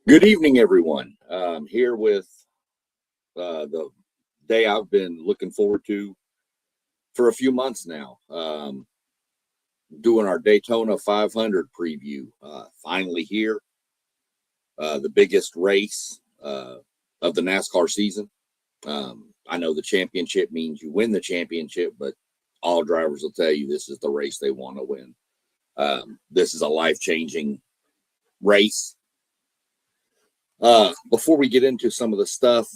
Good evening, everyone. Here with the day I've been looking forward to for a few months now. Doing our Daytona 500 preview. Finally here, the biggest race of the NASCAR season. I know the championship means you win the championship, but all drivers will tell you this is the race they want to win. This is a life-changing race. Before we get into some of the stuff,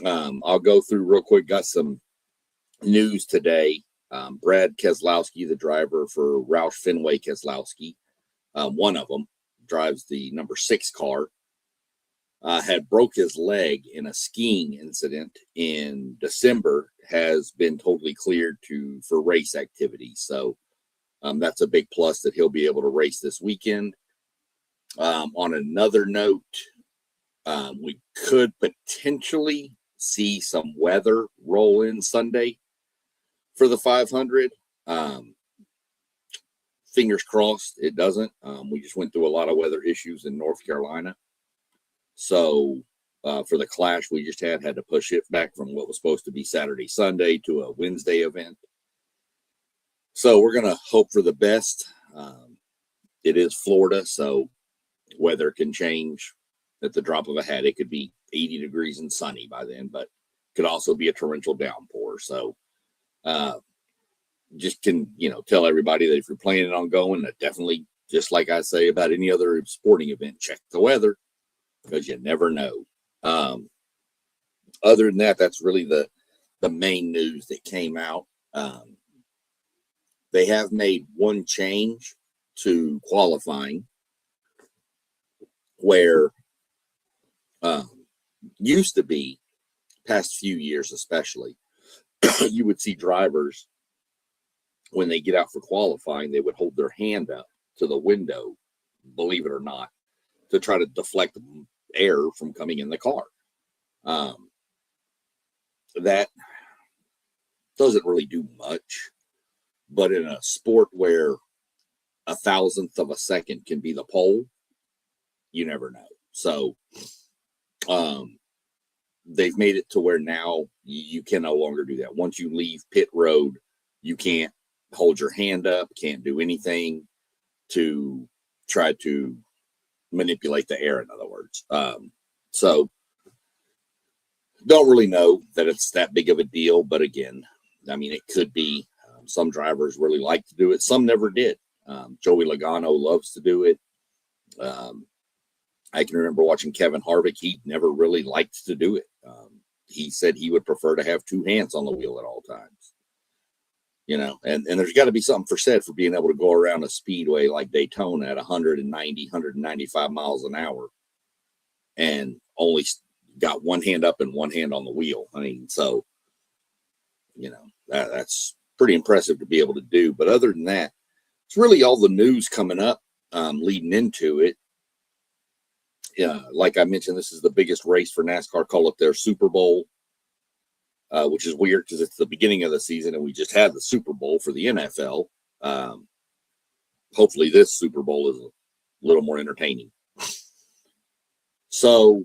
I'll go through real quick. Got some news today. Brad Keselowski, the driver for Roush Fenway Keselowski, one of them drives the number 6 car, had broke his leg in a skiing incident in December, has been totally cleared for race activity. So that's a big plus that he'll be able to race this weekend. On another note, we could potentially see some weather roll in Sunday for the 500. Fingers crossed it doesn't. We just went through a lot of weather issues in North Carolina. So for the Clash we just had to push it back from what was supposed to be Saturday, Sunday to a Wednesday event. So we're going to hope for the best. It is Florida, so weather can change at the drop of a hat. It could be 80 degrees and sunny by then, but could also be a torrential downpour. So just can, tell everybody that if you're planning on going, that definitely, just like I say about any other sporting event, check the weather because you never know. Other than that, that's really the main news that came out. They have made one change to qualifying where used to be, past few years especially, you would see drivers when they get out for qualifying, they would hold their hand up to the window, believe it or not, to try to deflect air from coming in the car. That doesn't really do much, but in a sport where 1,000th of a second can be the pole, you never know. So they've made it to where now you can no longer do that. Once you leave pit road, you can't hold your hand up, can't do anything to try to manipulate the air, in other words. So don't really know that it's that big of a deal, but again, I mean, it could be. Some drivers really like to do it. Some never did. Joey Logano loves to do it. I can remember watching Kevin Harvick. He never really liked to do it. He said he would prefer to have 2 hands on the wheel at all times. And there's got to be something said for being able to go around a speedway like Daytona at 190, 195 miles an hour and only got 1 hand up and 1 hand on the wheel. I mean, so, that's pretty impressive to be able to do. But other than that, it's really all the news coming up leading into it. Like I mentioned, this is the biggest race for NASCAR. Call it their Super Bowl, which is weird because it's the beginning of the season and we just had the Super Bowl for the NFL. Hopefully this Super Bowl is a little more entertaining. So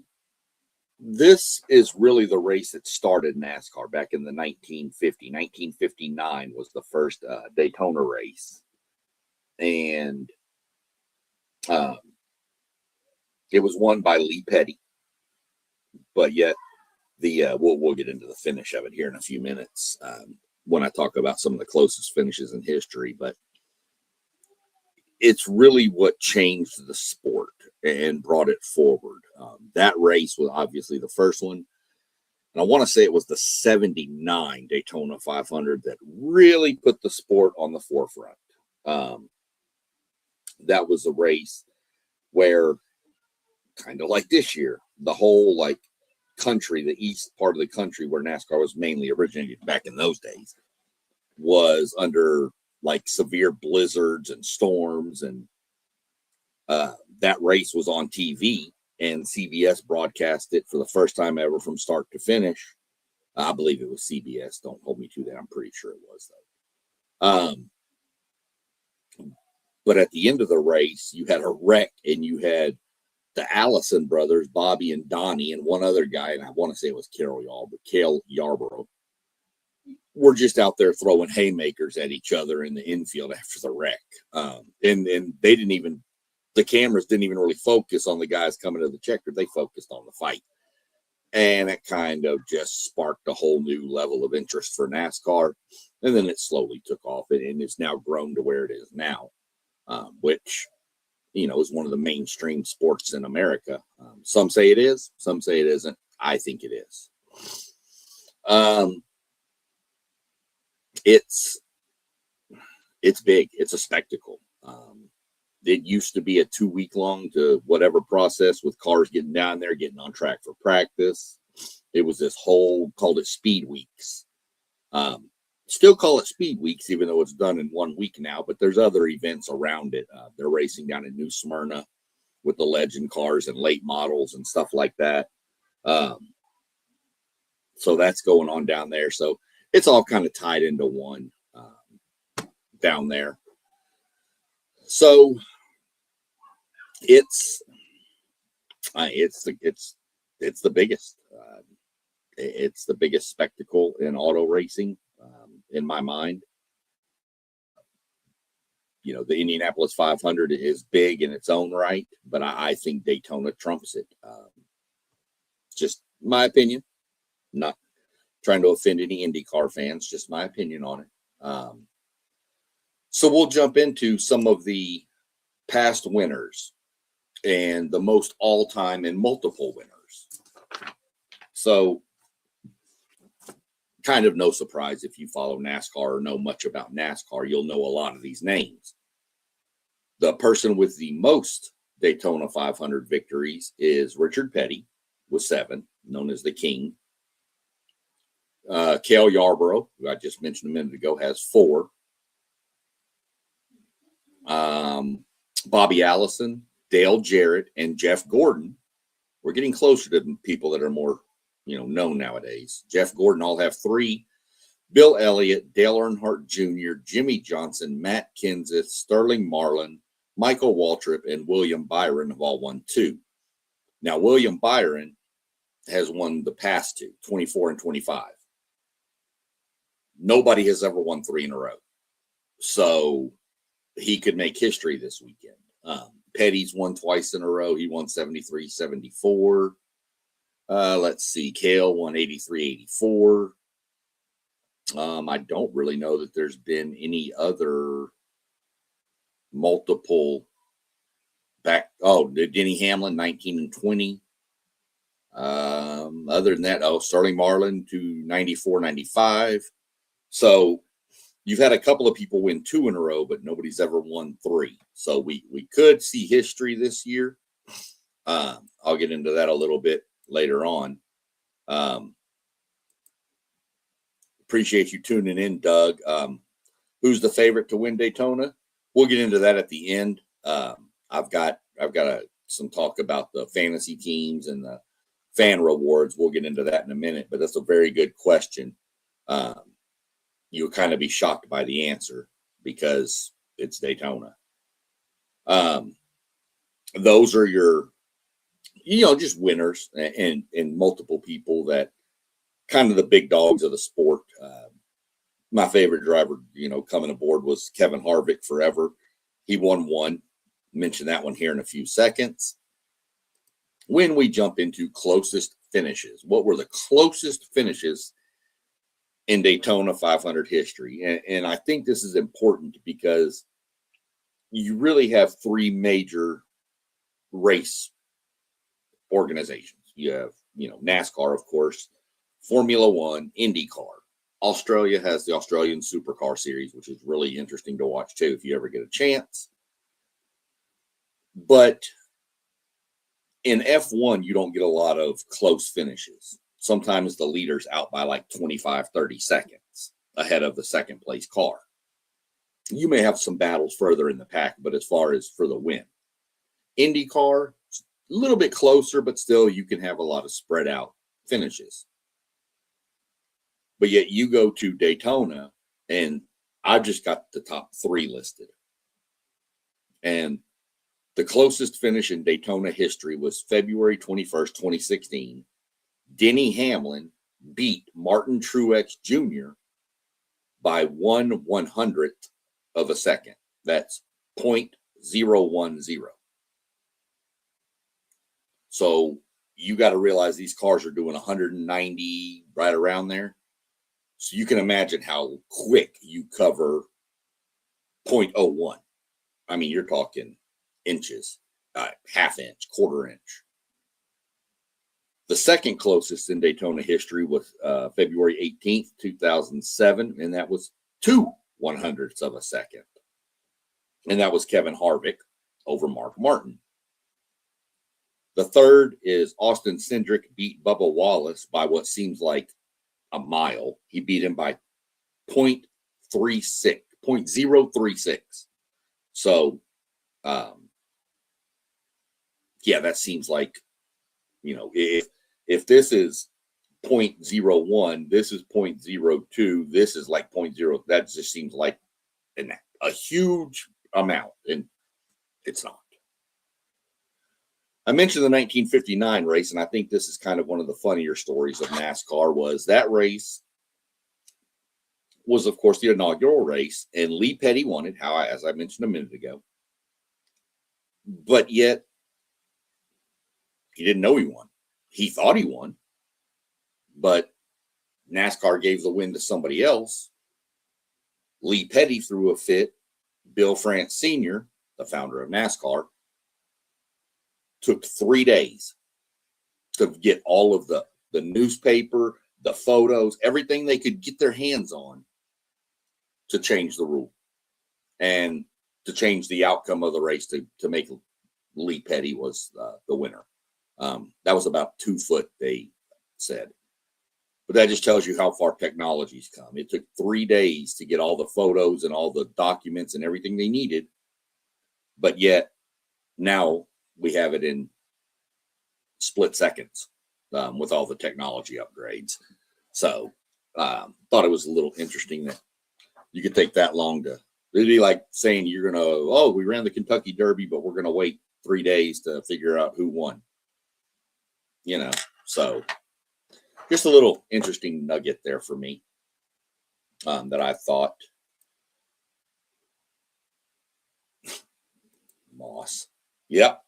this is really the race that started NASCAR back in the 1950. 1959 was the first Daytona race. And it was won by Lee Petty, but yet we'll get into the finish of it here in a few minutes when I talk about some of the closest finishes in history. But it's really what changed the sport and brought it forward. That race was obviously the first one, and I want to say it was the 79 Daytona 500 that really put the sport on the forefront. That was a race where, kind of like this year, the whole country, the east part of the country where NASCAR was mainly originated back in those days, was under severe blizzards and storms, and that race was on TV, and CBS broadcast it for the first time ever from start to finish. I believe it was CBS. Don't hold me to that. I'm pretty sure it was, though. But at the end of the race, you had a wreck, and you had the Allison brothers, Bobby and Donnie, and one other guy, and I want to say it was Cale Yarborough, were just out there throwing haymakers at each other in the infield after the wreck. And they didn't even, the cameras didn't even really focus on the guys coming to the checker. They focused on the fight. And it kind of just sparked a whole new level of interest for NASCAR. And then it slowly took off, and it's now grown to where it is now, which, is one of the mainstream sports in America. Some say it is, some say it isn't. I think it is. It's big. It's a spectacle. It used to be a 2-week long to whatever process with cars getting down there, getting on track for practice. It was this whole, called it Speed Weeks. Still call it Speed Weeks, even though it's done in 1 week now, but there's other events around it. They're racing down in New Smyrna with the legend cars and late models and stuff like that. So that's going on down there. So it's all kind of tied into one down there. So it's the biggest. It's the biggest spectacle in auto racing, in my mind. The Indianapolis 500 is big in its own right, but I think Daytona trumps it. Just my opinion. Not trying to offend any IndyCar fans, just my opinion on it. So we'll jump into some of the past winners and the most all-time and multiple winners. So kind of no surprise if you follow NASCAR or know much about NASCAR, you'll know a lot of these names. The person with the most Daytona 500 victories is Richard Petty with 7, known as the King. Cale Yarborough, who I just mentioned a minute ago, has 4. Bobby Allison, Dale Jarrett, and Jeff Gordon. We're getting closer to people that are more, known nowadays. Jeff Gordon all have 3. Bill Elliott, Dale Earnhardt Jr., Jimmy Johnson, Matt Kenseth, Sterling Marlin, Michael Waltrip, and William Byron have all won 2. Now, William Byron has won the past 2, 24 and 25. Nobody has ever won 3 in a row. So he could make history this weekend. Petty's won twice in a row. He won 73, 74. Let's see. Cale won 83, 84. I don't really know that there's been any other multiple back. Oh, Denny Hamlin, 19 and 20. Other than that, Sterling Marlin to 94, 95. So you've had a couple of people win 2 in a row, but nobody's ever won 3. So we could see history this year. I'll get into that a little bit later on. Appreciate you tuning in, Doug. Who's the favorite to win Daytona? We'll get into that at the end. I've got some talk about the fantasy teams and the fan rewards. We'll get into that in a minute, but that's a very good question. You'll kind of be shocked by the answer because it's Daytona. Those are your, just winners and multiple people that kind of the big dogs of the sport. My favorite driver, coming aboard was Kevin Harvick forever. He won 1. Mention that one here in a few seconds. When we jump into closest finishes, what were the closest finishes in Daytona 500 history? And I think this is important because you really have 3 major race organizations. You have, NASCAR, of course, Formula One, IndyCar. Australia has the Australian Supercar Series, which is really interesting to watch too if you ever get a chance. But in F1, you don't get a lot of close finishes. Sometimes the leader's out by like 25, 30 seconds ahead of the second place car. You may have some battles further in the pack, but as far as for the win, IndyCar, a little bit closer, but still you can have a lot of spread out finishes. But yet you go to Daytona, and I've just got the top 3 listed. And The closest finish in Daytona history was February 21st, 2016. Denny Hamlin beat Martin Truex Jr. by 1/100th of a second. That's 0.010. So you got to realize these cars are doing 190 right around there. So you can imagine how quick you cover 0.01. I mean, you're talking inches, half inch, quarter inch. The second closest in Daytona history was February 18th, 2007, and that was 2/100ths of a second. And that was Kevin Harvick over Mark Martin. The third is Austin Cindric beat Bubba Wallace by what seems like a mile. He beat him by 0.036. So, yeah, that seems like, if this is 0.01, this is 0.02, this is like 0.0. That just seems like a huge amount, and it's not. I mentioned the 1959 race, and I think this is kind of one of the funnier stories of NASCAR. Was that race was, of course, the inaugural race, and Lee Petty won it, as I mentioned a minute ago. But yet, he didn't know he won. He thought he won, but NASCAR gave the win to somebody else. Lee Petty threw a fit. Bill France Sr., the founder of NASCAR, took 3 days to get all of the newspaper, the photos, everything they could get their hands on to change the rule and to change the outcome of the race to make Lee Petty was the winner. That was about 2 foot, they said. But that just tells you how far technology's come. It took 3 days to get all the photos and all the documents and everything they needed. But yet now we have it in split seconds with all the technology upgrades. So thought it was a little interesting that you could take that long to, it'd be like saying you're going to, we ran the Kentucky Derby, but we're going to wait 3 days to figure out who won. So just a little interesting nugget there for me that I thought. Moss. Yep.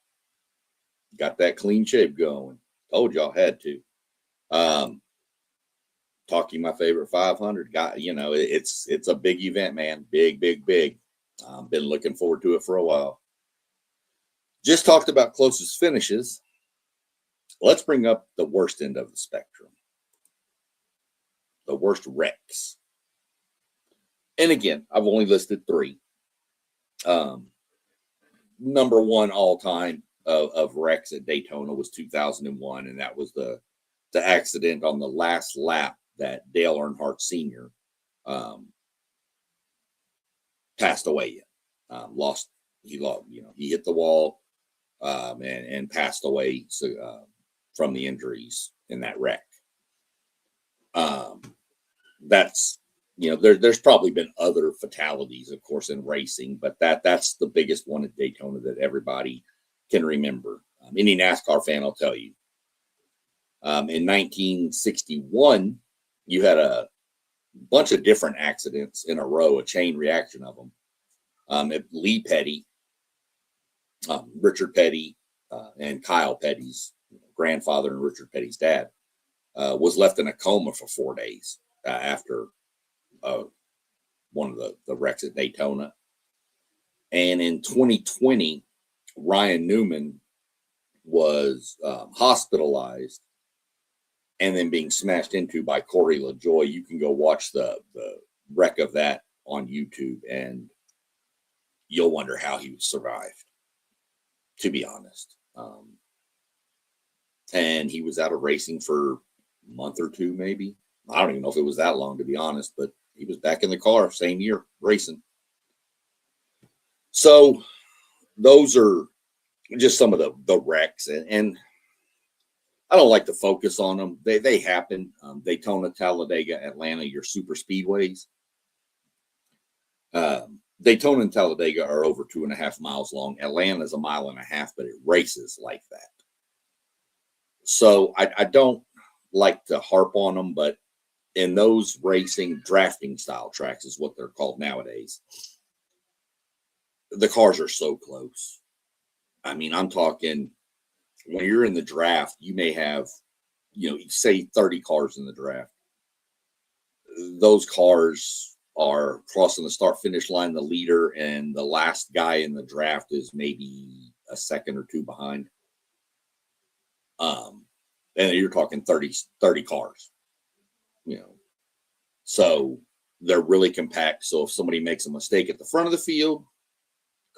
Got that clean shave going. Told y'all had to. Talking my favorite 500. It's a big event, man. Big. Been looking forward to it for a while. Just talked about closest finishes. Let's bring up the worst end of the spectrum. The worst wrecks. And again, I've only listed 3. Number 1 all time of wrecks at Daytona was 2001, and that was the accident on the last lap that Dale Earnhardt Sr. Passed away in. He hit the wall and passed away from the injuries in that wreck. That's, there's probably been other fatalities, of course, in racing, but that's the biggest one at Daytona that everybody can remember. Any NASCAR fan will tell you. In 1961, you had a bunch of different accidents in a row, a chain reaction of them. Lee Petty, Richard Petty, and Kyle Petty's grandfather and Richard Petty's dad was left in a coma for 4 days after one of the wrecks at Daytona. And in 2020, Ryan Newman was hospitalized and then being smashed into by Corey LaJoie. You can go watch the wreck of that on YouTube, and you'll wonder how he survived, to be honest. And he was out of racing for a month or 2, maybe. I don't even know if it was that long, to be honest, but he was back in the car same year racing. So those are just some of the wrecks, and I don't like to focus on them. They happen. Daytona, Talladega, Atlanta, your super speedways. Daytona and Talladega are over 2.5 miles long. Atlanta is 1.5 miles, but it races like that. So I don't like to harp on them, but in those racing drafting style tracks is what they're called nowadays. The cars are so close. I mean, I'm talking when you're in the draft, you may have, say 30 cars in the draft. Those cars are crossing the start finish line, the leader, and the last guy in the draft is maybe a second or two behind. And you're talking 30 cars, So they're really compact. So if somebody makes a mistake at the front of the field,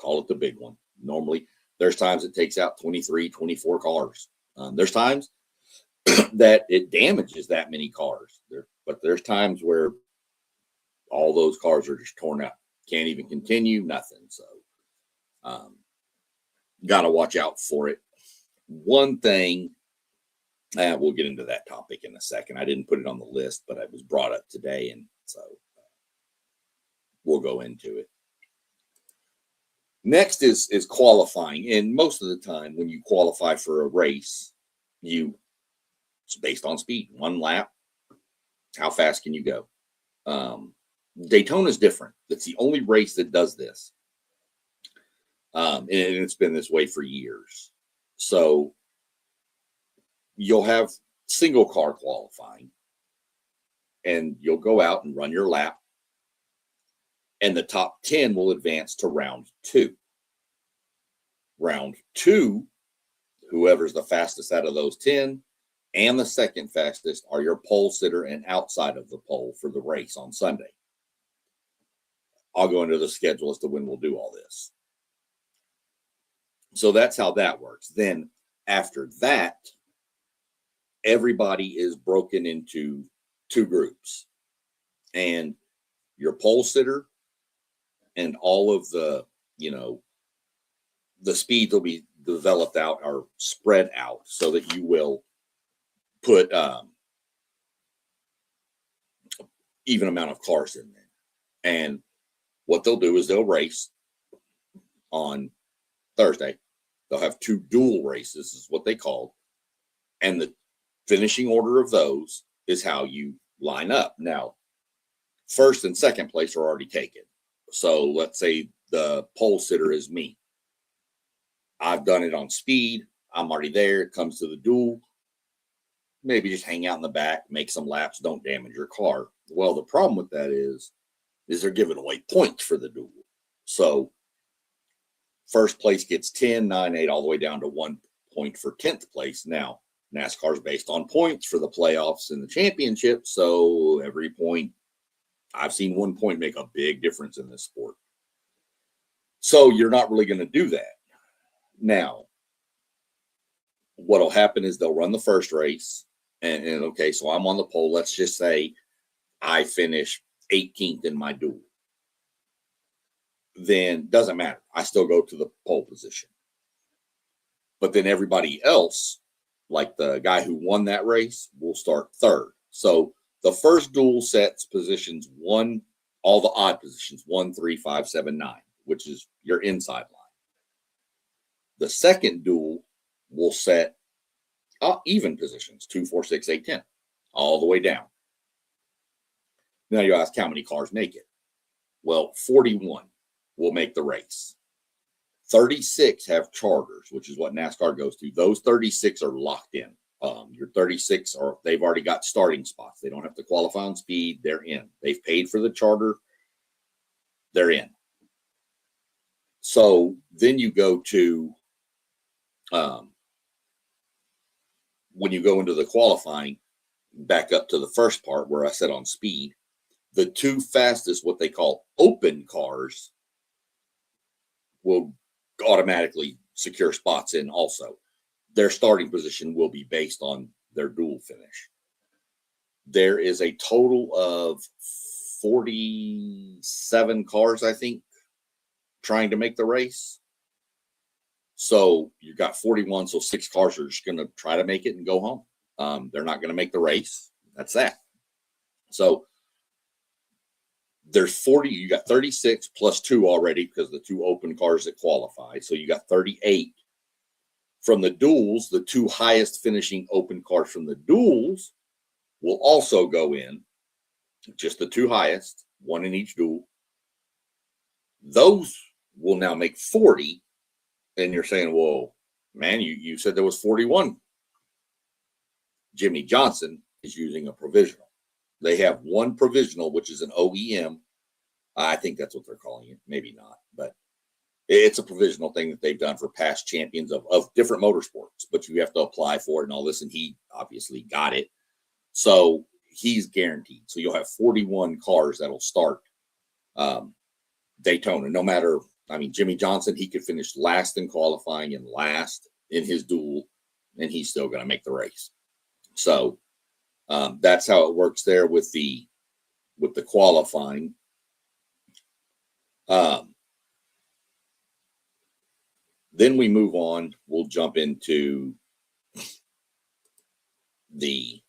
call it the big one. Normally, there's times it takes out 23, 24 cars. There's times that it damages that many cars. But there's times where all those cars are just torn up. Can't even continue, nothing. So got to watch out for it. One thing, we'll get into that topic in a second. I didn't put it on the list, but it was brought up today, and so we'll go into it. Next is qualifying, and most of the time when you qualify for a race, it's based on speed. One lap, how fast can you go? Daytona is different. It's the only race that does this, and it's been this way for years. So you'll have single car qualifying, and you'll go out and run your lap, and the top 10 will advance to round 2. Round 2, whoever's the fastest out of those 10 and the second fastest are your pole sitter and outside of the pole for the race on Sunday. I'll go into the schedule as to when we'll do all this. So that's how that works. Then after that, everybody is broken into 2 groups, and your pole sitter and all of the speeds will be developed out or spread out so that you will put even amount of cars in there. And what they'll do is they'll race on Thursday. They'll have 2 dual races, is what they call, and the finishing order of those is how you line up. Now, first and second place are already taken. So let's say the pole sitter is me. I've done it on speed. I'm already there. It comes to the duel. Maybe just hang out in the back, make some laps, don't damage your car. Well, the problem with that is they're giving away points for the duel. So first place gets 10, 9, 8, all the way down to 1 point for 10th place. Now, NASCAR is based on points for the playoffs and the championship. So every point, I've seen 1 point make a big difference in this sport. So you're not really going to do that. Now, what'll happen is they'll run the first race, and okay, so I'm on the pole. Let's just say I finish 18th in my duel. Then doesn't matter. I still go to the pole position. But then everybody else, like the guy who won that race, will start third. So the first duel sets positions 1, all the odd positions, 1, 3, 5, 7, 9, which is your inside line. The second duel will set even positions, 2, 4, 6, 8, 10, all the way down. Now you ask how many cars make it. Well, 41 will make the race. 36 have charters, which is what NASCAR goes to. Those 36 are locked in. Your 36 they've already got starting spots. They don't have to qualify on speed. They're in. They've paid for the charter. They're in. So then you go to when you go into the qualifying, back up to the first part where I said on speed, the 2 fastest, what they call open cars, will automatically secure spots in also. Their starting position will be based on their dual finish. There is a total of 47 cars, I think, trying to make the race. So you've got 41, so 6 cars are just going to try to make it and go home. They're not going to make the race. That's that. So there's 40, you got 36 plus 2 already because the 2 open cars that qualify. So you got 38. From the duels, the 2 highest finishing open cars from the duels will also go in, just the 2 highest, 1 in each duel. Those will now make 40. And you're saying, well, man, you said there was 41. Jimmy Johnson is using a provisional. They have 1 provisional, which is an OEM. I think that's what they're calling it. Maybe not, but it's a provisional thing that they've done for past champions of different motorsports, but you have to apply for it and all this. And he obviously got it. So he's guaranteed. So you'll have 41 cars that'll start Daytona, no matter, I mean, Jimmy Johnson, he could finish last in qualifying and last in his duel, and he's still going to make the race. So that's how it works there with the qualifying. Then we move on. We'll jump into the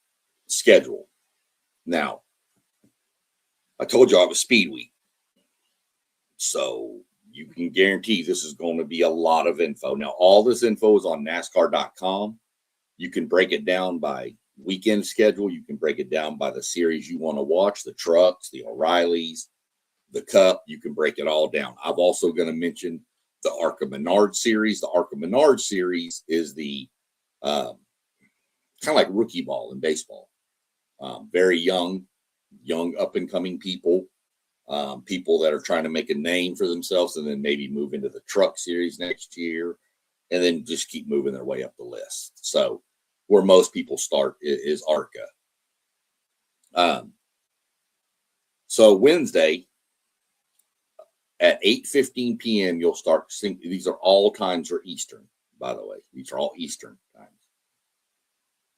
schedule. Now, I told you I was Speed Week. So you can guarantee this is going to be a lot of info. Now, all this info is on NASCAR.com. You can break it down by weekend schedule. You can break it down by the series you want to watch, the trucks, the O'Reillys, the Cup. You can break it all down. I'm also going to mention the ARCA Menard series. The ARCA Menard series is the kind of like rookie ball in baseball. Very young up and coming people, people that are trying to make a name for themselves and then maybe move into the truck series next year and then just keep moving their way up the list. So where most people start is ARCA. So Wednesday at 8:15 p.m., you'll start seeing, these are all times for Eastern, by the way. These are all Eastern times.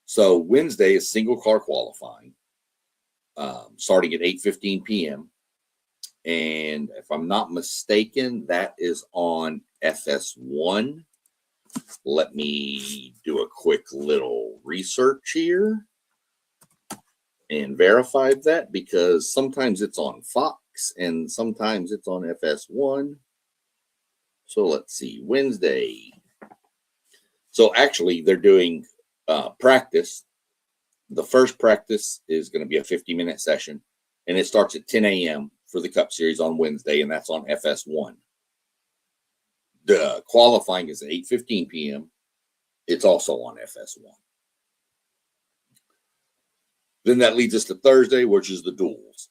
So Wednesday is single car qualifying, starting at 8:15 p.m. And if I'm not mistaken, that is on FS1. Let me do a quick little research here and verify that, because sometimes it's on Fox and sometimes it's on FS1. So let's see, Wednesday. So actually they're doing practice. The first practice is going to be a 50-minute session, and it starts at 10 a.m. for the Cup Series on Wednesday, and that's on FS1. The qualifying is at 8:15 p.m. It's also on FS1. Then that leads us to Thursday, which is the duels.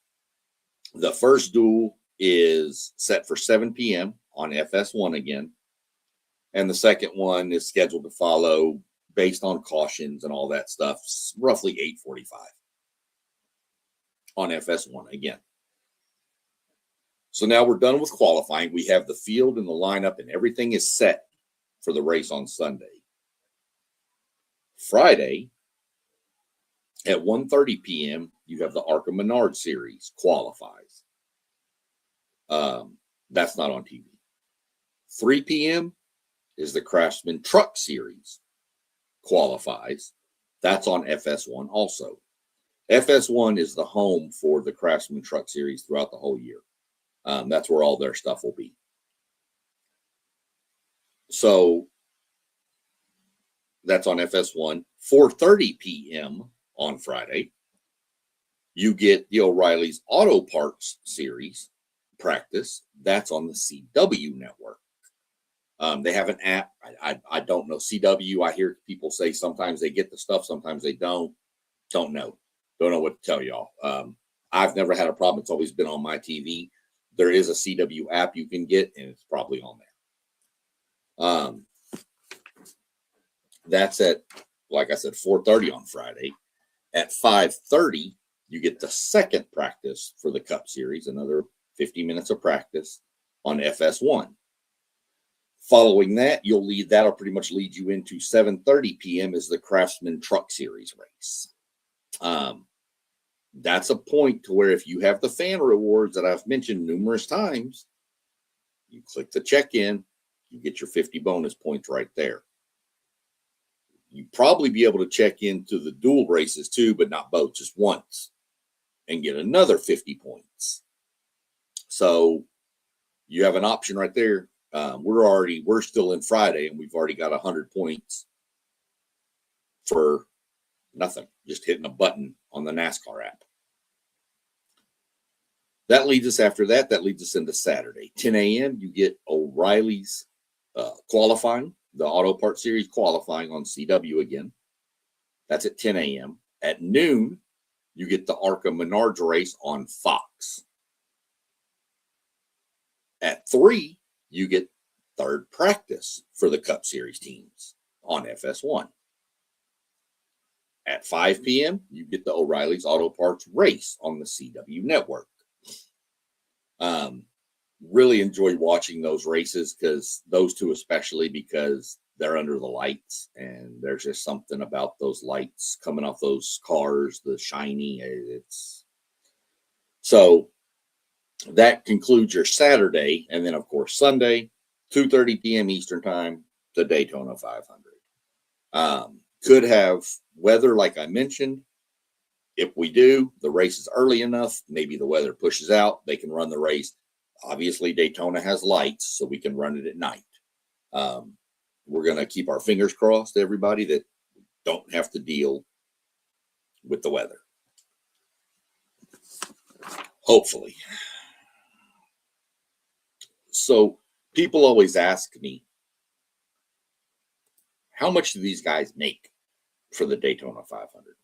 The first duel is set for 7 p.m. on FS1 again, and the second one is scheduled to follow based on cautions and all that stuff, roughly 8:45 on FS1 again. So now we're done with qualifying. We have the field and the lineup and everything is set for the race on Sunday. Friday at 1:30 p.m., you have the ARCA Menard series qualifies. That's not on TV. 3 p.m. is the Craftsman Truck Series qualifies. That's on FS1 also. FS1 is the home for the Craftsman Truck Series throughout the whole year. That's where all their stuff will be. So that's on FS1. 4:30 p.m. on Friday, you get the O'Reilly's Auto Parts Series practice. That's on the CW network. They have an app. I don't know. CW, I hear people say sometimes they get the stuff, sometimes they don't. Don't know. Don't know what to tell y'all. I've never had a problem. It's always been on my TV. There is a CW app you can get, and it's probably on there. That's at, like I said, 4:30 on Friday. At 5:30, you get the second practice for the Cup Series, another 50 minutes of practice on FS1. Following that, that'll pretty much lead you into 7:30 p.m. is the Craftsman Truck Series race. That's a point to where if you have the fan rewards that I've mentioned numerous times, you click the check-in, you get your 50 bonus points right there. You probably be able to check into the dual races too, but not both, just once, and get another 50 points. So you have an option right there. We're still in Friday, and we've already got 100 points for nothing, just hitting a button on the NASCAR app. That leads us into Saturday. 10 a.m., you get O'Reilly's qualifying, the Auto Parts Series qualifying on CW again. That's at 10 a.m. At noon, you get the ARCA Menards race on Fox. At 3, you get third practice for the Cup Series teams on FS1. At 5 p.m., you get the O'Reilly's Auto Parts race on the CW network. Really enjoy watching those races, because those two especially, because they're under the lights, and there's just something about those lights coming off those cars, the shiny. So that concludes your Saturday, and then of course Sunday, 2:30 p.m. Eastern time, the Daytona 500. Could have weather, like I mentioned. If we do, the race is early enough, maybe the weather pushes out, they can run the race. Obviously, Daytona has lights, so we can run it at night. We're going to keep our fingers crossed, everybody, that don't have to deal with the weather. Hopefully. So people always ask me, how much do these guys make for the Daytona 500?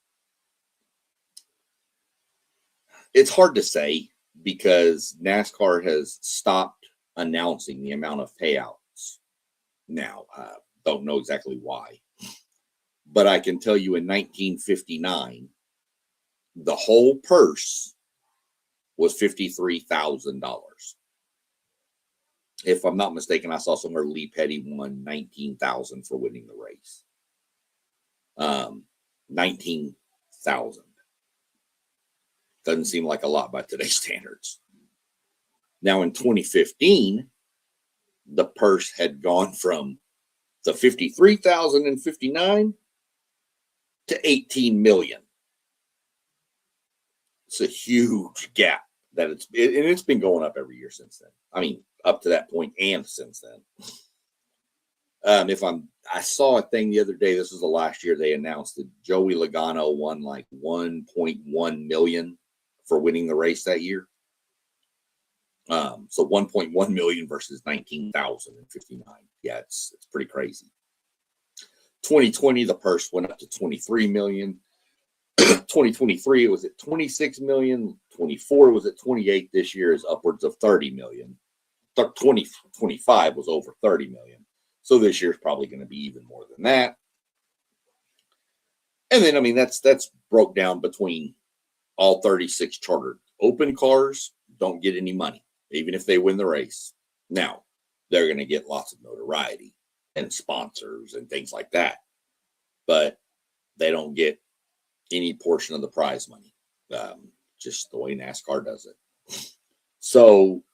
It's hard to say, because NASCAR has stopped announcing the amount of payouts now. Don't know exactly why. But I can tell you in 1959, the whole purse was $53,000. If I'm not mistaken, I saw somewhere Lee Petty won $19,000 for winning the race. $19,000. Doesn't seem like a lot by today's standards. Now in 2015, the purse had gone from the $53,059 to $18 million. It's a huge gap that it's been going up every year since then. I mean, up to that point and since then. I saw a thing the other day. This was the last year they announced that Joey Logano won like 1.1 million for winning the race that year. So 1.1 million versus 19,059. Yeah, it's pretty crazy. 2020, the purse went up to 23 million. 2023, it was at 26 million. 24 was at 28. This year is upwards of 30 million. 2025 was over 30 million. So this year's probably going to be even more than that. And then, I mean, that's broke down between all 36 chartered. Open cars don't get any money, even if they win the race. Now, they're going to get lots of notoriety and sponsors and things like that, but they don't get any portion of the prize money. Just the way NASCAR does it. So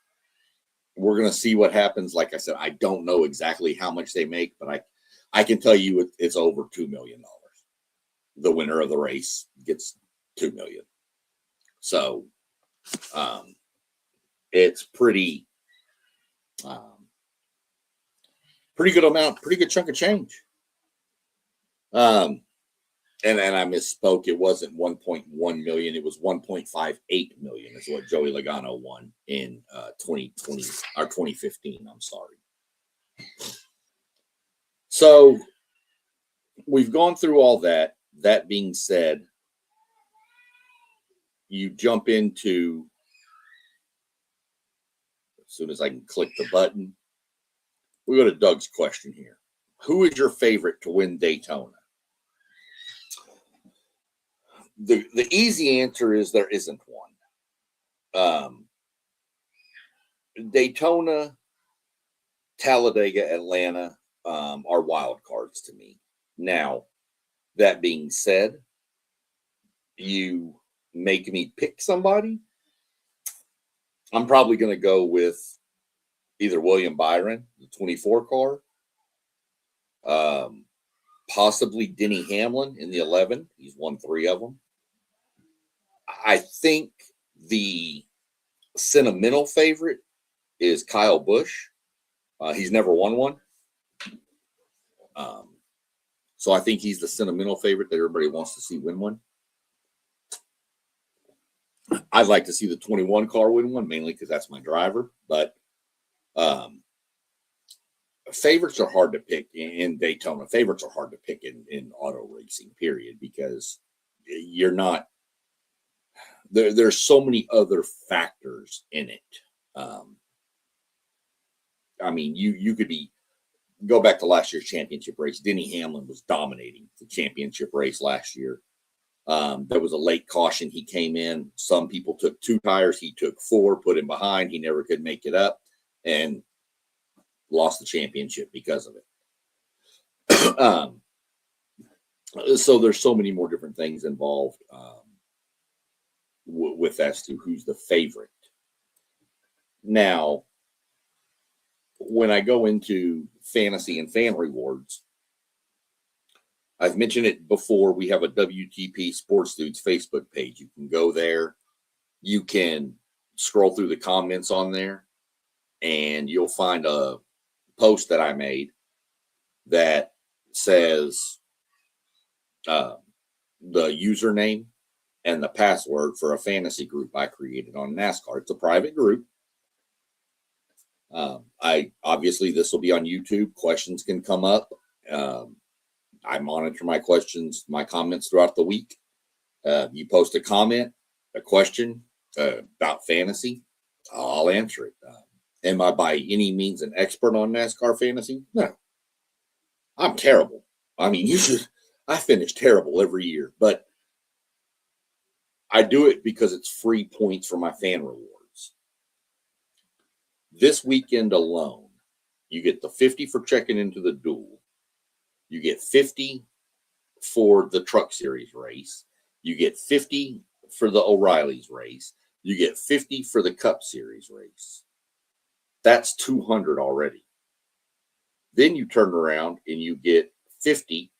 we're going to see what happens. Like I said, I don't know exactly how much they make, but I can tell you it's over $2 million. The winner of the race gets $2 million. So it's pretty good amount, pretty good chunk of change. And I misspoke. It wasn't 1.1 million. It was 1.58 million is what Joey Logano won in 2020 or 2015. I'm sorry. So we've gone through all that. That being said, you jump into, as soon as I can click the button, we go to Doug's question here. Who is your favorite to win Daytona? The easy answer is there isn't one. Daytona, Talladega, Atlanta are wild cards to me. Now, that being said, you make me pick somebody, I'm probably going to go with either William Byron, the 24 car, possibly Denny Hamlin in the 11. He's won 3 of them. I think the Sentimental favorite is Kyle Busch. He's never won one. So I think he's the sentimental favorite that everybody wants to see win one. I'd like to see the 21 car win one, mainly because that's my driver. But favorites are hard to pick in Daytona. Favorites are hard to pick in auto racing, period, because you're not there. There's so many other factors in it. I mean, you could go back to last year's championship race. Denny Hamlin was dominating the championship race last year. There was a late caution. He came in. Some people took 2 tires. He took 4, put him behind. He never could make it up and lost the championship because of it. So there's so many more different things involved with as to who's the favorite. Now, when I go into fantasy and fan rewards, I've mentioned it before. We have a WTP Sports Dudes Facebook page. You can go there. You can scroll through the comments on there, and you'll find a post that I made that says the username and the password for a fantasy group I created on NASCAR. It's a private group. Obviously this will be on YouTube. Questions can come up. I monitor my comments throughout the week. You post a comment, a question about fantasy, I'll answer it. Am I by any means an expert on NASCAR fantasy? No. I'm terrible. I mean, I finish terrible every year, but I do it because it's free points for my fan rewards. This weekend alone, you get the 50 for checking into the duel. You get 50 for the Truck Series race. You get 50 for the O'Reilly's race. You get 50 for the Cup Series race. That's 200 already. Then you turn around and you get 50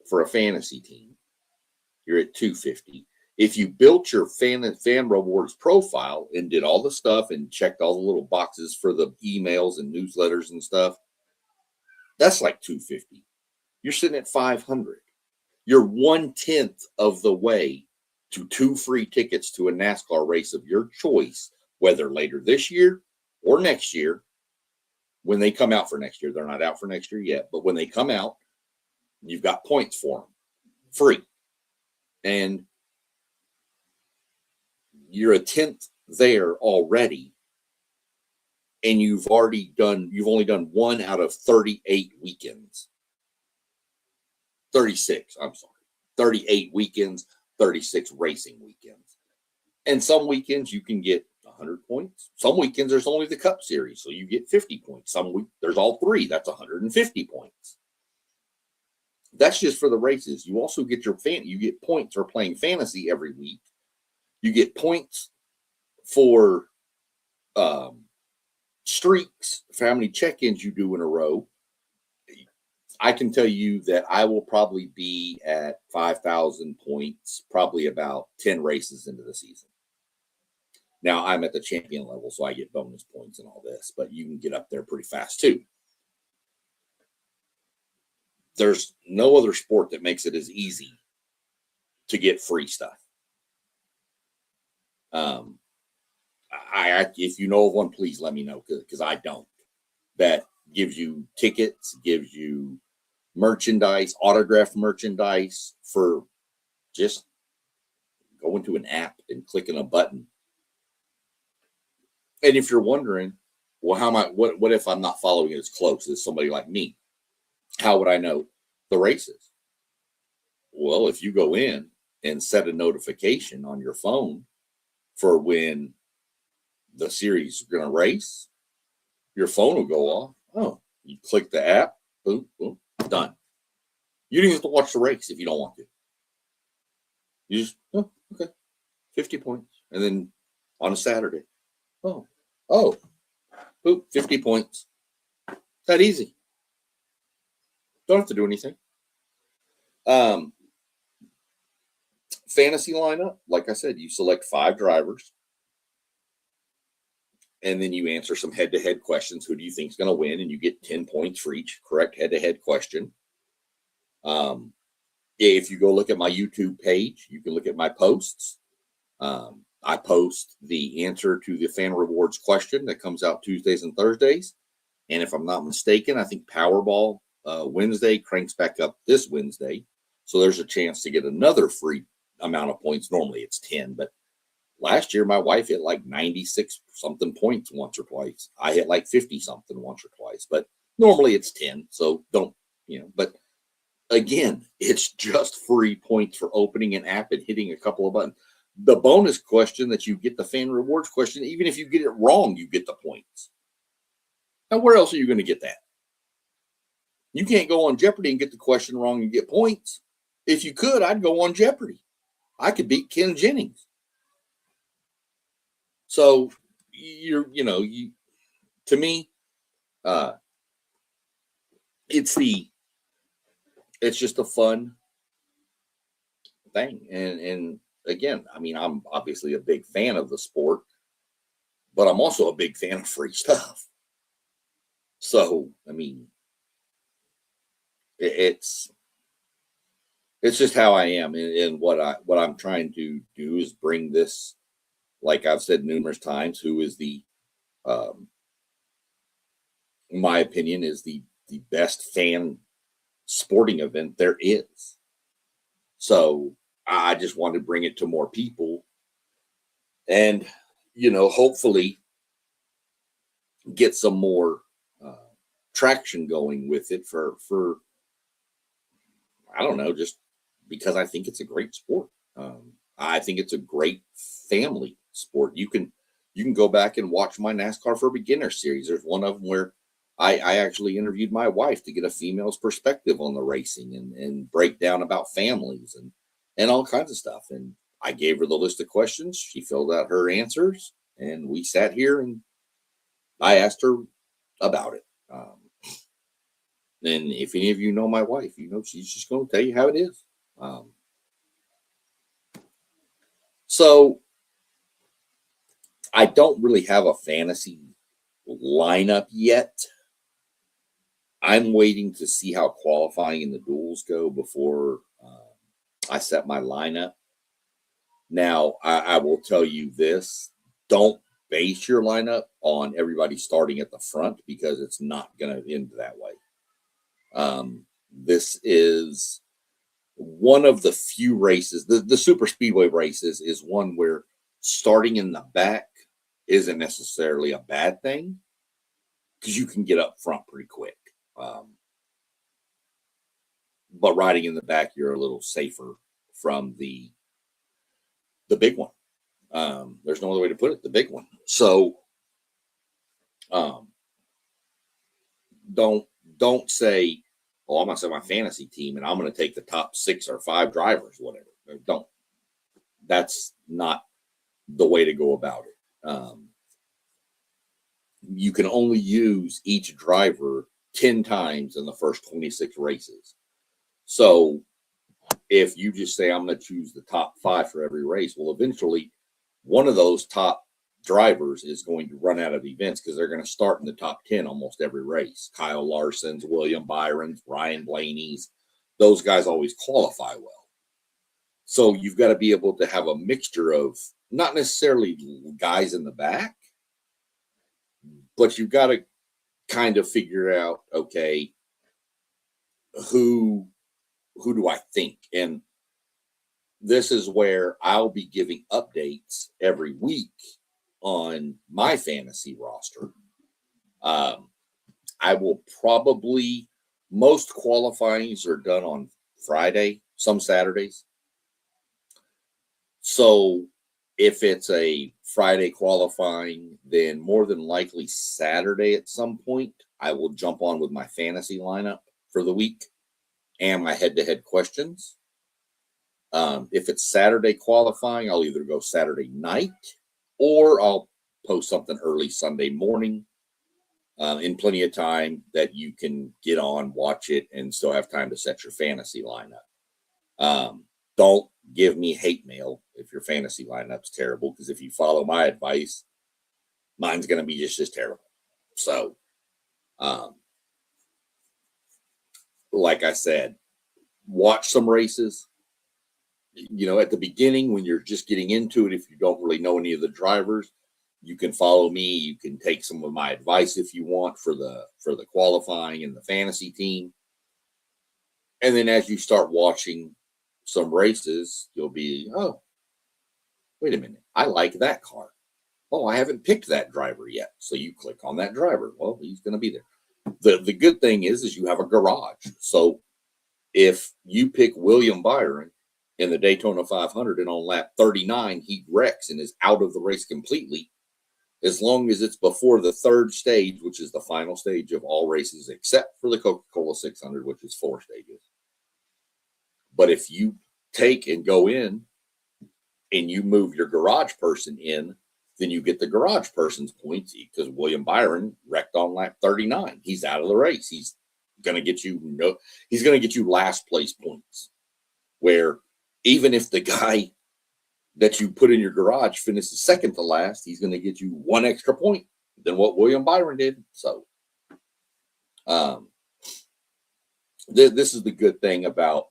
for a fantasy team. You're at 250. If you built your fan rewards profile and did all the stuff and checked all the little boxes for the emails and newsletters and stuff, that's like 250. You're sitting at 500. You're 1/10 of the way to 2 free tickets to a NASCAR race of your choice, whether later this year or next year. When they come out for next year, they're not out for next year yet, but when they come out, you've got points for them, free. And you're 1/10 there already. And you've only done 1 out of 38 weekends. 36, I'm sorry. 38 weekends, 36 racing weekends. And some weekends you can get 100 points. Some weekends there's only the Cup Series, so you get 50 points. Some week there's all 3, that's 150 points. That's just for the races. You also get you get points for playing fantasy every week. You get points for streaks, for how many check-ins you do in a row. I can tell you that I will probably be at 5,000 points, probably about 10 races into the season. Now, I'm at the champion level, so I get bonus points and all this, but you can get up there pretty fast too. There's no other sport that makes it as easy to get free stuff. If you know of one, please let me know, because I don't. That gives you tickets, gives you merchandise, autographed merchandise for just going to an app and clicking a button. And if you're wondering, well, what if I'm not following it as close as somebody like me? How would I know the races? Well, if you go in and set a notification on your phone for when the series is going to race, your phone will go off. Oh, you click the app, boom, boom, done. You don't have to watch the race if you don't want to. You just, okay, 50 points. And then on a Saturday, boom, 50 points. That easy. Don't have to do anything. Fantasy lineup, like I said, you select 5 drivers. And then you answer some head-to-head questions. Who do you think is going to win? And you get 10 points for each correct head-to-head question. If you go look at my YouTube page, you can look at my posts. I post the answer to the fan rewards question that comes out Tuesdays and Thursdays. And if I'm not mistaken, I think Powerball Wednesday cranks back up this Wednesday. So there's a chance to get another free amount of points. Normally it's 10, but last year my wife hit like 96 something points once or twice. I hit like 50 something once or twice, but normally it's 10. So don't, but again, it's just free points for opening an app and hitting a couple of buttons. The bonus question that you get, the fan rewards question, even if you get it wrong, you get the points. Now, where else are you going to get that? You can't go on Jeopardy and get the question wrong and get points. If you could, I'd go on Jeopardy. I could beat Ken Jennings. So to me, it's just a fun thing. And again, I mean, I'm obviously a big fan of the sport, but I'm also a big fan of free stuff. So, I mean, it's just how I am. And what I'm trying to do is bring this, like I've said numerous times, who is in my opinion, is the best fan sporting event there is. So I just want to bring it to more people and, hopefully get some more traction going with it for, I don't know, just because I think it's a great sport. I think it's a great family sport. You can go back and watch my NASCAR for Beginners series. There's one of them where I actually interviewed my wife to get a female's perspective on the racing and break down about families and all kinds of stuff. And I gave her the list of questions. She filled out her answers, and we sat here and I asked her about it. And if any of you know my wife, she's just going to tell you how it is. So I don't really have a fantasy lineup yet. I'm waiting to see how qualifying and the duels go before I set my lineup. Now, I will tell you this. Don't base your lineup on everybody starting at the front, because it's not going to end that way. This is one of the few races, the super speedway races is one where starting in the back isn't necessarily a bad thing, because you can get up front pretty quick. But riding in the back, you're a little safer from the big one. There's no other way to put it, the big one. So don't say, oh, I'm going to set my fantasy team and I'm going to take the top 6 or 5 drivers, whatever. Don't. That's not the way to go about it. You can only use each driver 10 times in the first 26 races. So if you just say, I'm going to choose the top 5 for every race, well, eventually one of those top drivers is going to run out of events, because they're going to start in the top 10 almost every race. Kyle Larson's, William Byron's, Ryan Blaney's, those guys always qualify well. So you've got to be able to have a mixture of not necessarily guys in the back, but you've got to kind of figure out, okay, who do I think? And this is where I'll be giving updates every week on my fantasy roster. I will probably, most qualifyings are done on Friday, some Saturdays. So if it's a Friday qualifying, then more than likely Saturday at some point, I will jump on with my fantasy lineup for the week and my head-to-head questions. If it's Saturday qualifying, I'll either go Saturday night or I'll post something early Sunday morning in plenty of time that you can get on, watch it, and still have time to set your fantasy lineup. Don't give me hate mail if your fantasy lineup's terrible, because if you follow my advice, Mine's going to be just as terrible. So, like I said, watch some races. At the beginning, when you're just getting into it, if you don't really know any of the drivers, you can follow me. You can take some of my advice if you want for the qualifying and the fantasy team. And then as you start watching some races, you'll be, oh, wait a minute, I like that car. Oh, I haven't picked that driver yet. So you click on that driver. Well, he's going to be there. The good thing is you have a garage. So if you pick William Byron in the Daytona 500 and on lap 39 he wrecks and is out of the race completely, as long as it's before the third stage, which is the final stage of all races except for the Coca-Cola 600, which is 4 stages. But if you take and go in and you move your garage person in, then you get the garage person's points because William Byron wrecked on lap 39. He's out of the race. He's going to get you last place points, where even if the guy that you put in your garage finishes second to last, he's going to get you 1 extra point than what William Byron did. So this is the good thing about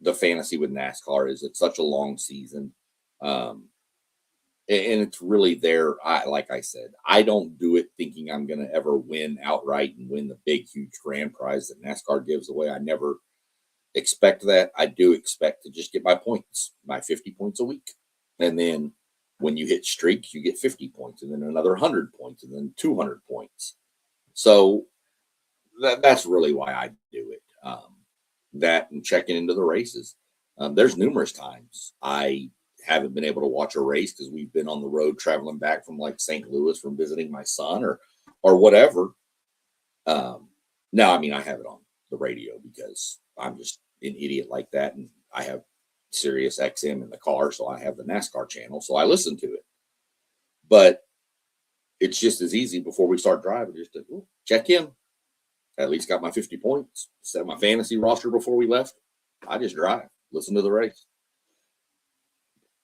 the fantasy with NASCAR is it's such a long season. And it's really there. Like I said, I don't do it thinking I'm going to ever win outright and win the big, huge grand prize that NASCAR gives away. I never expect that. I do expect to just get my points, my 50 points a week. And then when you hit streaks, you get 50 points and then another 100 points and then 200 points. So that's really why I do it. That and checking into the races. There's numerous times I haven't been able to watch a race because we've been on the road traveling back from like St. Louis from visiting my son or whatever. Now, I mean, I have it on the radio because I'm just an idiot like that. And I have Sirius XM in the car, so I have the NASCAR channel, so I listen to it. But it's just as easy before we start driving just to check in. I at least got my 50 points, set my fantasy roster before we left. I just drive, listen to the race.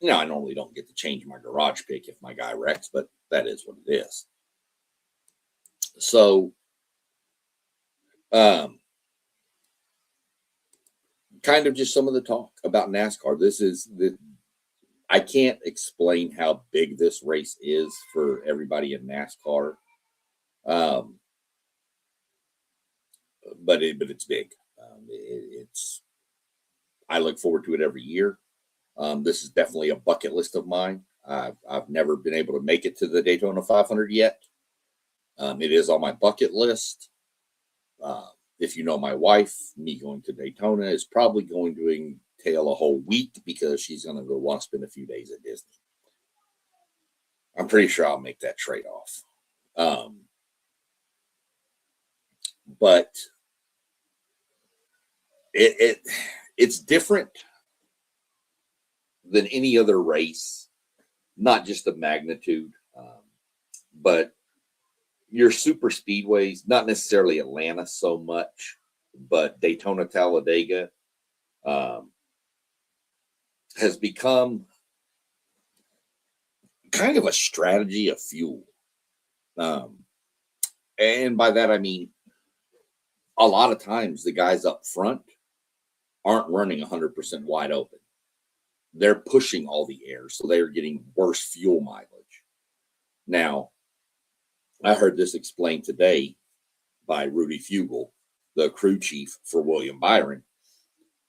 I normally don't get to change my garage pick if my guy wrecks, but that is what it is. So, kind of just some of the talk about NASCAR. I can't explain how big this race is for everybody in NASCAR. But it's big. I look forward to it every year. This is definitely a bucket list of mine. I've never been able to make it to the Daytona 500 yet. It is on my bucket list. If you know my wife, me going to Daytona is probably going to entail a whole week because she's going to go want to spend a few days at Disney. I'm pretty sure I'll make that trade-off. But it's different than any other race, not just the magnitude, but your super speedways, not necessarily Atlanta so much, but Daytona, Talladega has become kind of a strategy of fuel. And by that, I mean, a lot of times the guys up front aren't running 100% wide open. They're pushing all the air, so they're getting worse fuel mileage. Now, I heard this explained today by Rudy Fugel, the crew chief for William Byron.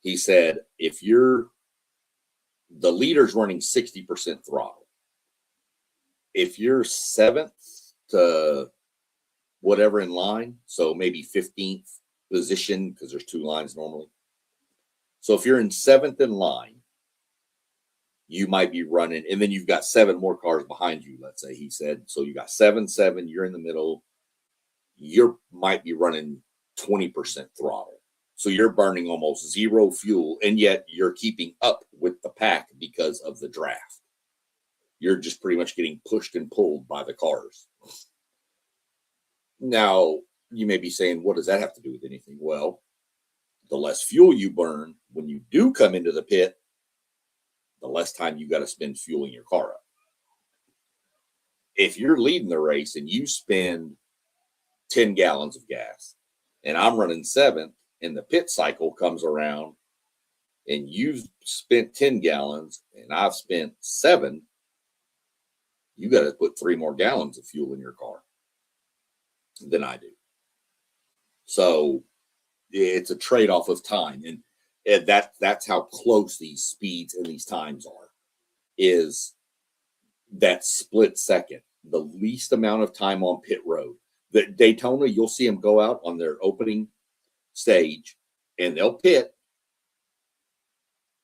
He said, if the leader's running 60% throttle, if you're 7th to whatever in line, so maybe 15th position, because there's 2 lines normally. So if you're in 7th in line, you might be running, and then you've got 7 more cars behind you, let's say, he said. So you got 7, you're in the middle. You might be running 20% throttle. So you're burning almost 0 fuel, and yet you're keeping up with the pack because of the draft. You're just pretty much getting pushed and pulled by the cars. Now, you may be saying, what does that have to do with anything? Well, the less fuel you burn when you do come into the pit, the less time you got to spend fueling your car up. if you're leading the race and you spend 10 gallons of gas and I'm running 7th and the pit cycle comes around and you've spent 10 gallons and I've spent 7, you got to put 3 more gallons of fuel in your car than I do. So it's a trade-off of time. And that's how close these speeds and these times are, is that split second, the least amount of time on pit road. The Daytona, you'll see them go out on their opening stage and they'll pit.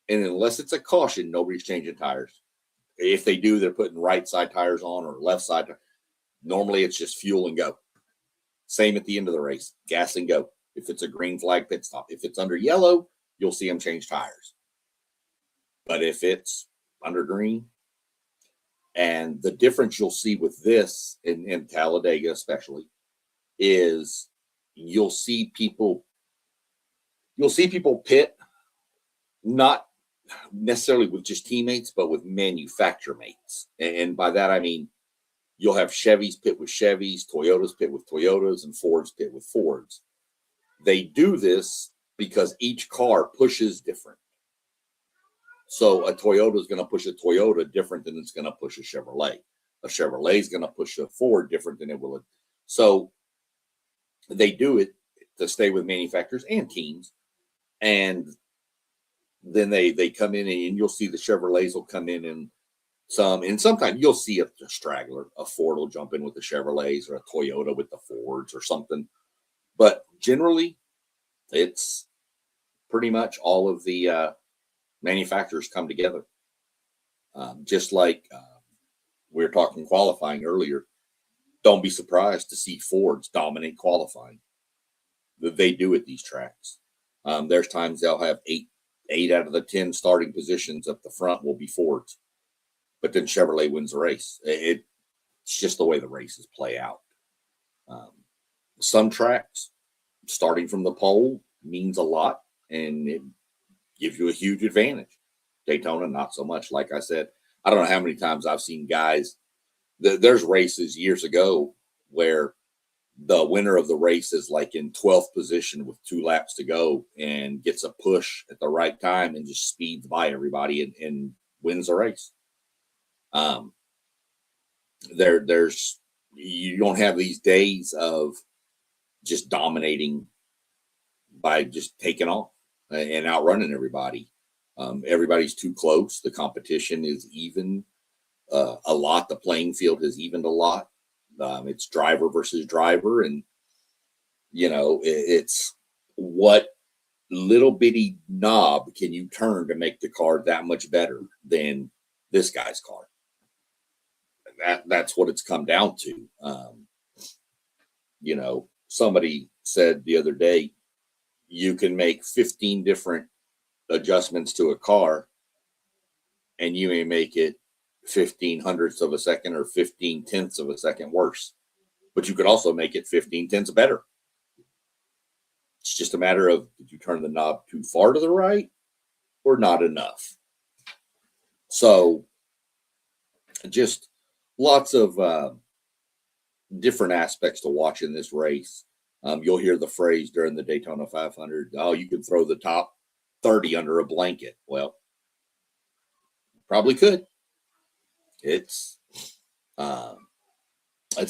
And unless it's a caution, nobody's changing tires. If they do, they're putting right side tires on or left side. Normally it's just fuel and go. Same at the end of the race, gas and go. If it's a green flag, pit stop. If it's under yellow, you'll see them change tires. But if it's under green, and the difference you'll see with this in Talladega especially is you'll see people pit, not necessarily with just teammates, but with manufacturer mates. And by that, I mean, you'll have Chevys pit with Chevys, Toyotas pit with Toyotas, and Fords pit with Fords. They do this because each car pushes different. So a Toyota is going to push a Toyota different than it's going to push a Chevrolet. A Chevrolet is going to push a Ford different than it will. So they do it to stay with manufacturers and teams. And then they come in and you'll see the Chevrolets will come in and sometimes you'll see a straggler. A Ford will jump in with the Chevrolets or a Toyota with the Fords or something. But generally, it's pretty much all of the manufacturers come together. Just like we were talking qualifying earlier, don't be surprised to see Fords dominate qualifying. They do at these tracks. There's times they'll have eight out of the 10 starting positions up the front will be Fords, but then Chevrolet wins the race. It's just the way the races play out. Some tracks, starting from the pole means a lot, and it gives you a huge advantage. Daytona, not so much. Like I said, I don't know how many times I've seen guys. There's races years ago where the winner of the race is like in 12th position with 2 laps to go and gets a push at the right time and just speeds by everybody and wins the race. There's you don't have these days of just dominating by just taking off and outrunning everybody. Everybody's too close. The competition is even a lot. The playing field has evened a lot. It's driver versus driver, and it's what little bitty knob can you turn to make the car that much better than this guy's car. That's what it's come down to. Somebody said the other day, you can make 15 different adjustments to a car and you may make it 15 hundredths of a second or 15 tenths of a second worse, but you could also make it 15 tenths better. It's just a matter of, did you turn the knob too far to the right or not enough? So just lots of different aspects to watch in this race. You'll hear the phrase during the Daytona 500, oh, you can throw the top 30 under a blanket. Well, probably could. It's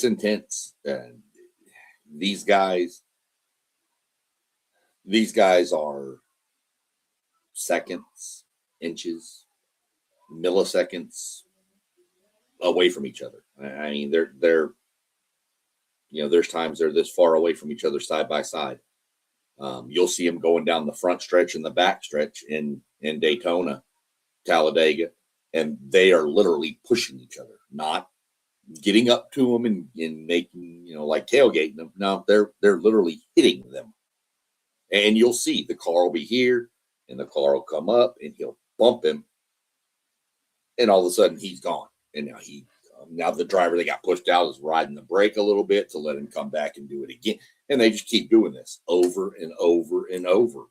intense. These guys are seconds, inches, milliseconds away from each other. I mean, they're there's times they're this far away from each other side by side. You'll see them going down the front stretch and the back stretch in Daytona, Talladega, and they are literally pushing each other, not getting up to them and making, like tailgating them. No, they're literally hitting them. And you'll see the car will be here and the car will come up and he'll bump him. And all of a sudden he's gone. And now the driver that got pushed out is riding the brake a little bit to let him come back and do it again. And they just keep doing this over and over and over.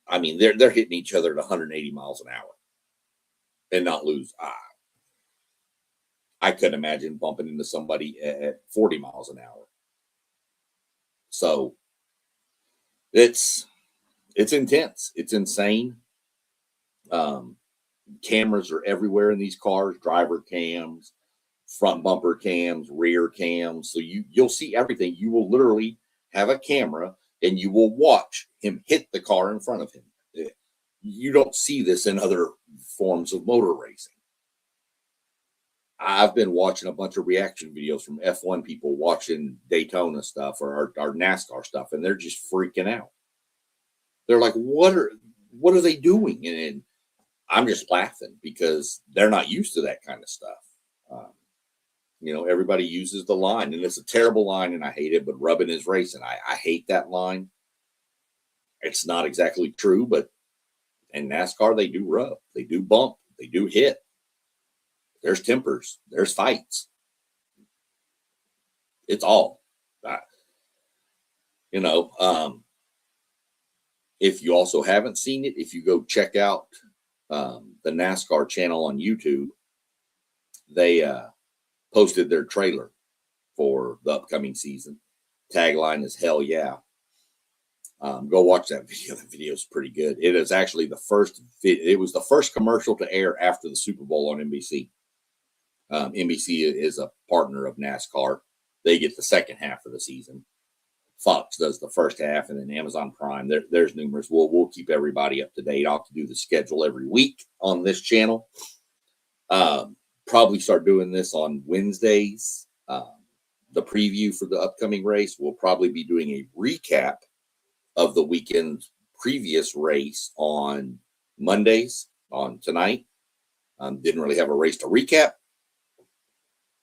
I mean, they're hitting each other at 180 miles an hour. and not lose. I couldn't imagine bumping into somebody at 40 miles an hour. So it's intense. It's insane. Cameras are everywhere in these cars, driver cams, front bumper cams, rear cams. So you'll see everything. You will literally have a camera and you will watch him hit the car in front of him. You don't see this in other forms of motor racing. I've been watching a bunch of reaction videos from F1 people watching Daytona stuff or our NASCAR stuff, and they're just freaking out. They're like, what are they doing? And I'm just laughing because they're not used to that kind of stuff. Everybody uses the line, and it's a terrible line, and I hate it, but rubbing is racing. I hate that line. It's not exactly true, but in NASCAR, they do rub. They do bump. They do hit. There's tempers. There's fights. It's all. If you also haven't seen it, if you go check out the NASCAR channel on YouTube, they posted their trailer for the upcoming season. Tagline is "Hell yeah." Go watch that video. The video is pretty good. It is actually it was the first commercial to air after the Super Bowl on NBC. NBC is a partner of NASCAR. They get the second half of the season. Fox does the first half, and then Amazon Prime. There's numerous. We'll keep everybody up to date. I'll have to do the schedule every week on this channel. Probably start doing this on Wednesdays. The preview for the upcoming race. We'll probably be doing a recap of the weekend's previous race on Mondays, on tonight. Didn't really have a race to recap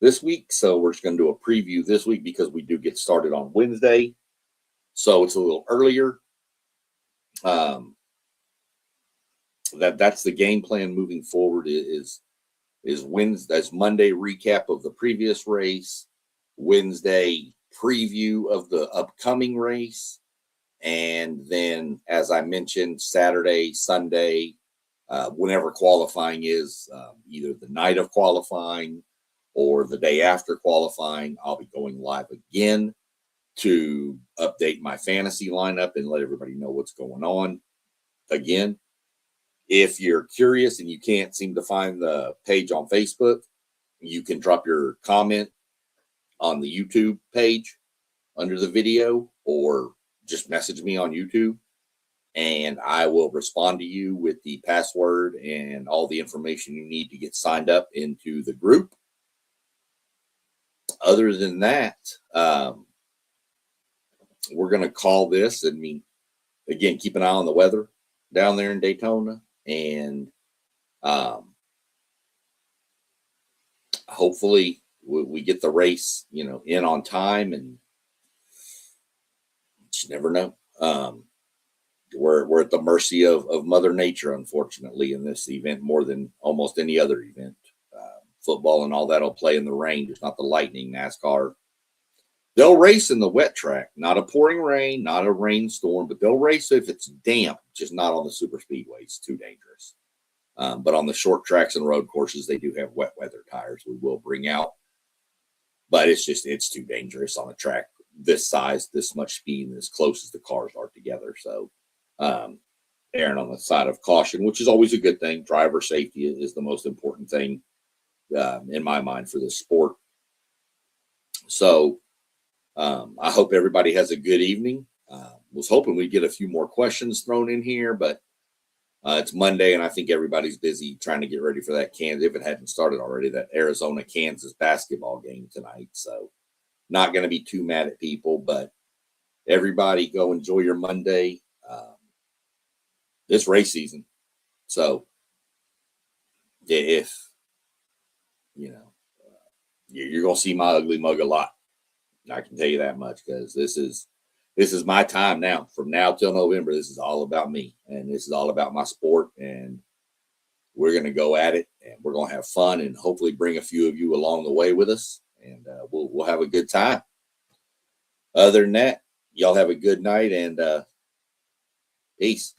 this week, so we're just going to do a preview this week because we do get started on Wednesday, so it's a little earlier. That's the game plan moving forward. Is Wednesday, that's Monday recap of the previous race, Wednesday preview of the upcoming race, and then, as I mentioned, Saturday, Sunday, whenever qualifying is, either the night of qualifying or the day after qualifying, I'll be going live again to update my fantasy lineup and let everybody know what's going on. Again, if you're curious and you can't seem to find the page on Facebook, you can drop your comment on the YouTube page under the video, or just message me on YouTube, and I will respond to you with the password and all the information you need to get signed up into the group. Other than that, we're going to call this. I mean, again, keep an eye on the weather down there in Daytona, and hopefully we get the race, in on time, and you never know. We're at the mercy of Mother Nature, unfortunately, in this event more than almost any other event. Football and all that'll play in the rain, just not the lightning. NASCAR, they'll race in the wet track, not a pouring rain, not a rainstorm, but they'll race if it's damp, just not on the super speedways. Too dangerous. But on the short tracks and road courses, they do have wet weather tires we will bring out. But it's too dangerous on a track this size, this much speed, and as close as the cars are together. So erring on the side of caution, which is always a good thing. Driver safety is the most important thing in my mind for this sport. So I hope everybody has a good evening. Was hoping we'd get a few more questions thrown in here, but it's Monday, and I think everybody's busy trying to get ready for that Kansas, if it hadn't started already, that Arizona-Kansas basketball game tonight. So not going to be too mad at people, but everybody go enjoy your Monday. It's race season. So if, you're going to see my ugly mug a lot. I can tell you that much, because this is my time now. From now till November, this is all about me, and this is all about my sport, and we're going to go at it, and we're going to have fun, and hopefully bring a few of you along the way with us, and we'll have a good time. Other than that, y'all have a good night, and peace.